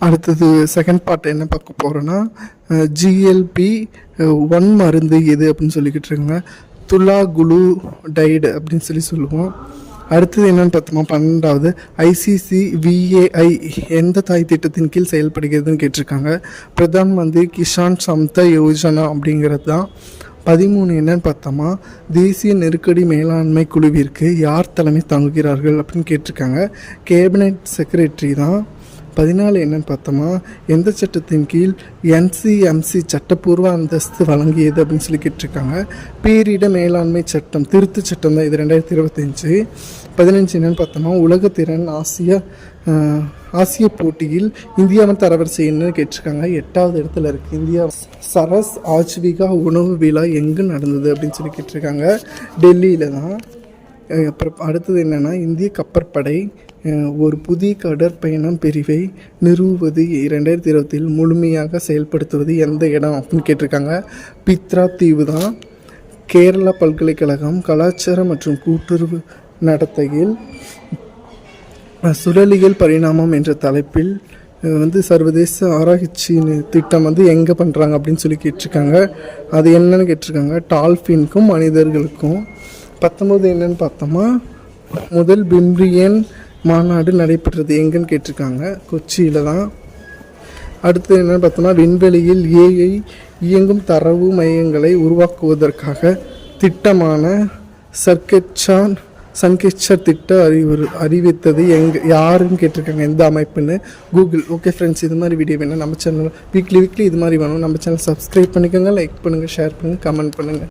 அடுத்தது second part என்ன பார்க்க போகிறோன்னா, ஜிஎல்பி 1 மருந்து எது அப்படின்னு சொல்லிக்கிட்டு இருக்காங்க. துலாகுளுடைடு அப்படின்னு சொல்லுவோம். அடுத்தது என்னென்னு பார்த்தோமா, 12வது ICCVAI எந்த தாய் திட்டத்தின் கீழ் செயல்படுகிறதுன்னு கேட்டிருக்காங்க. பிரதான் மந்திரி கிஷான் சம்தா யோஜனா அப்படிங்கிறது தான். 13 என்னன்னு பார்த்தோமா, தேசிய நெருக்கடி மேலாண்மை குழுவிற்கு யார் தலைமை தாங்குகிறார்கள் அப்படின்னு கேட்டிருக்காங்க. கேபினெட் செக்ரட்டரி தான். 14 என்னன்னு பார்த்தோமா, எந்த சட்டத்தின் கீழ் NCMC சட்டப்பூர்வ அந்தஸ்து வழங்கியது அப்படின்னு சொல்லி கேட்டிருக்காங்க. பேரிட மேலாண்மை சட்டம் திருத்த சட்டம் தான் இது, 2025. 15 என்னன்னு பார்த்தோமா, உலகத்திறன் ஆசிய போட்டியில் இந்தியாவின் தரவரிசை என்னன்னு கேட்டிருக்காங்க. 8வது இடத்துல இருக்குது இந்தியா. சரஸ் ஆஜ்விகா உணவு விழா எங்கே நடந்தது அப்படின்னு சொல்லி கேட்டிருக்காங்க. டெல்லியில் தான். அப்புறம் அடுத்தது என்னென்னா, இந்திய கப்பற்படை ஒரு புதிய கடற்பயணம் பிரிவை நிறுவுவது 2020 முழுமையாக செயல்படுத்துவது எந்த இடம் அப்படின்னு கேட்டிருக்காங்க. பித்ரா தீவு தான். கேரளா பல்கலைக்கழகம் கலாச்சாரம் மற்றும் கூட்டுறவு நடத்தையில் சுழலியல் பரிணாமம் என்ற தலைப்பில் சர்வதேச ஆராய்ச்சி திட்டம் எங்கே பண்ணுறாங்க அப்படின்னு சொல்லி கேட்டிருக்காங்க. அது என்னன்னு கேட்டிருக்காங்க. டால்ஃபின்க்கும் மனிதர்களுக்கும். 19 என்னன்னு பார்த்தோமா, முதல் பிம்ரியன் மாநாடு நடைபெற்றது எங்கன்னு கேட்டிருக்காங்க. கொச்சியில் தான். அடுத்து என்னென்னு பார்த்தோம்னா, விண்வெளியில் AI இயங்கும் தரவு மையங்களை உருவாக்குவதற்காக திட்டமான சன்கெச்சர் திட்ட அறிவித்தது யாருன்னு கேட்டிருக்காங்க. எந்த அமைப்புன்னு கூகுள். ஓகே ஃப்ரெண்ட்ஸ், இது மாதிரி வீடியோ வேணும் நம்ம சேனல் வீக்லி இது மாதிரி வேணும் நம்ம சேனல் சப்ஸ்கிரைப் பண்ணிக்கோங்க, லைக் பண்ணுங்கள், ஷேர் பண்ணுங்கள், கமெண்ட் பண்ணுங்கள்.